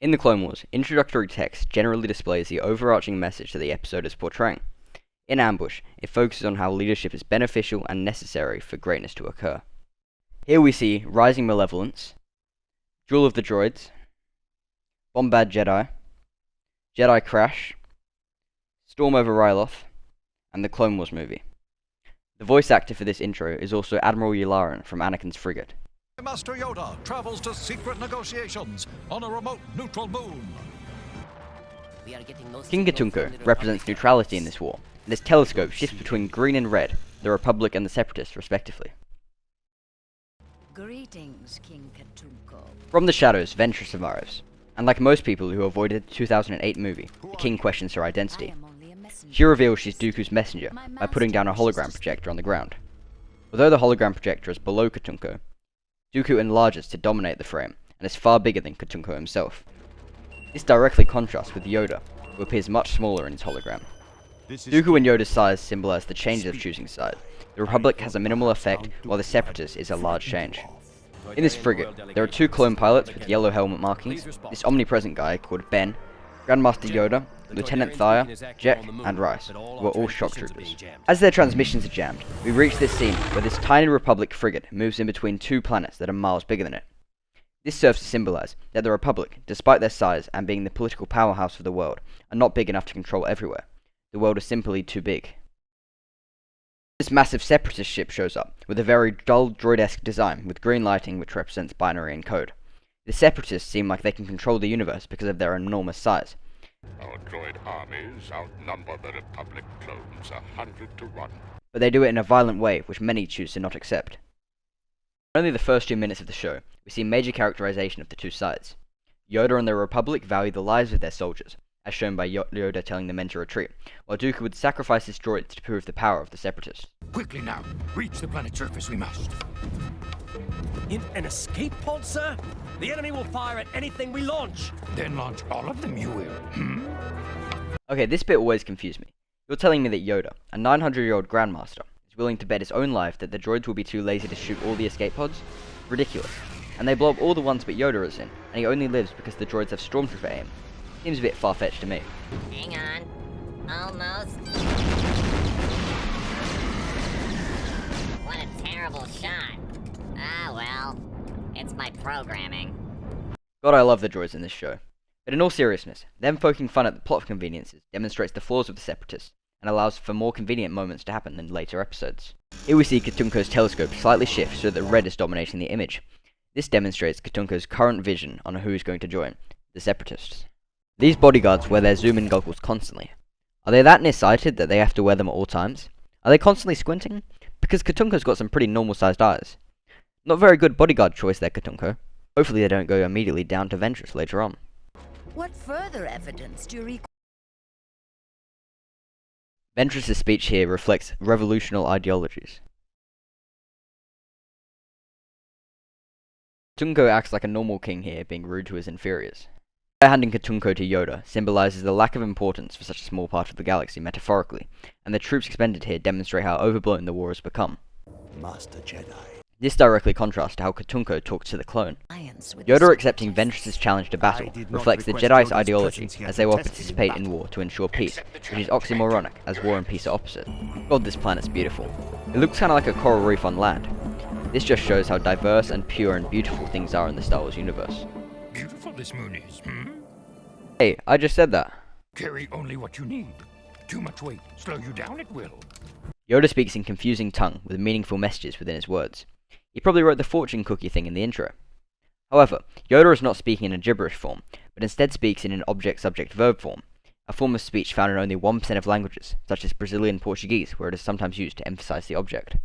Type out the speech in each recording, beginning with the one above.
In the Clone Wars, introductory text generally displays the overarching message that the episode is portraying. In Ambush, it focuses on how leadership is beneficial and necessary for greatness to occur. Here we see Rising Malevolence, Duel of the Droids, Bombad Jedi, Jedi Crash, Storm over Ryloth, and the Clone Wars movie. The voice actor for this intro is also Admiral Yularen from Anakin's frigate. Master Yoda travels to secret negotiations on a remote neutral moon. King Katunko represents neutrality in this war, and his telescope shifts between green and red, the Republic and the Separatists respectively. Greetings, King Katunko. From the shadows, Ventress arrives, and like most people who avoided the 2008 movie, the King questions her identity. She reveals she's Dooku's messenger by putting down a hologram projector on the ground. Although the hologram projector is below Katunko, Dooku enlarges to dominate the frame, and is far bigger than Katunko himself. This directly contrasts with Yoda, who appears much smaller in his hologram. Dooku and Yoda's size symbolize the changes of choosing side. The Republic has a minimal effect, while the Separatist is a large change. In this frigate, there are two clone pilots with yellow helmet markings, this omnipresent guy called Ben, Grandmaster Yoda, Lieutenant Thaya, Jek, and Rice, who are all shock troopers. As their transmissions are jammed, we reach this scene where this tiny Republic frigate moves in between two planets that are miles bigger than it. This serves to symbolize that the Republic, despite their size and being the political powerhouse of the world, are not big enough to control everywhere. The world is simply too big. This massive Separatist ship shows up, with a very dull droid-esque design with green lighting which represents binary encode. The Separatists seem like they can control the universe because of their enormous size. Our droid armies outnumber the Republic clones 100 to 1. But they do it in a violent way which many choose to not accept. In only the first 2 minutes of the show, we see major characterization of the two sides. Yoda and the Republic value the lives of their soldiers, as shown by Yoda telling the men to retreat, while Dooku would sacrifice his droids to prove the power of the Separatists. Quickly now! Reach the planet's surface, we must! In an escape pod, sir? The enemy will fire at anything we launch! Then launch all of them, you will. Okay, this bit always confused me. You're telling me that Yoda, a 900-year-old Grandmaster, is willing to bet his own life that the droids will be too lazy to shoot all the escape pods? Ridiculous. And they blow up all the ones but Yoda is in, and he only lives because the droids have stormtrooper aim. Seems a bit far-fetched to me. Hang on. Almost. What a terrible shot. Ah, well. It's my programming. God, I love the droids in this show. But in all seriousness, them poking fun at the plot conveniences demonstrates the flaws of the Separatists, and allows for more convenient moments to happen in later episodes. Here we see Katunko's telescope slightly shift so that red is dominating the image. This demonstrates Katunko's current vision on who is going to join, the Separatists. These bodyguards wear their zoom-in goggles constantly. Are they that nearsighted that they have to wear them at all times? Are they constantly squinting? Because Katunko's got some pretty normal-sized eyes. Not very good bodyguard choice there, Katunko. Hopefully they don't go immediately down to Ventress later on. What further evidence do you require? Ventress's speech here reflects revolutionary ideologies. Katunko acts like a normal king here, being rude to his inferiors. Handing Katunko to Yoda symbolizes the lack of importance for such a small part of the galaxy metaphorically, and the troops expended here demonstrate how overblown the war has become. Master Jedi. This directly contrasts to how Katunko talks to the clone. Yoda accepting Ventress's challenge to battle reflects the Jedi's ideology, as they will participate in war to ensure peace, which is oxymoronic, as war and peace are opposite. God, this planet's beautiful. It looks kinda like a coral reef on land. This just shows how diverse and pure and beautiful things are in the Star Wars universe. Beautiful this moon is, Hey, I just said that. Carry only what you need. Too much weight. Slow you down, it will. Yoda speaks in confusing tongue with meaningful messages within his words. He probably wrote the fortune cookie thing in the intro. However, Yoda is not speaking in a gibberish form, but instead speaks in an object-subject-verb form, a form of speech found in only 1% of languages, such as Brazilian Portuguese, where it is sometimes used to emphasize the object.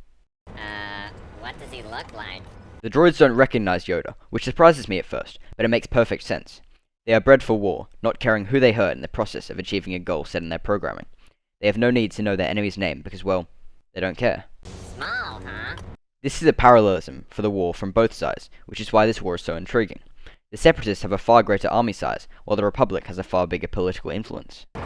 What does he look like? The droids don't recognize Yoda, which surprises me at first, but it makes perfect sense. They are bred for war, not caring who they hurt in the process of achieving a goal set in their programming. They have no need to know their enemy's name because, well, they don't care. Small, huh? This is a parallelism for the war from both sides, which is why this war is so intriguing. The Separatists have a far greater army size, while the Republic has a far bigger political influence.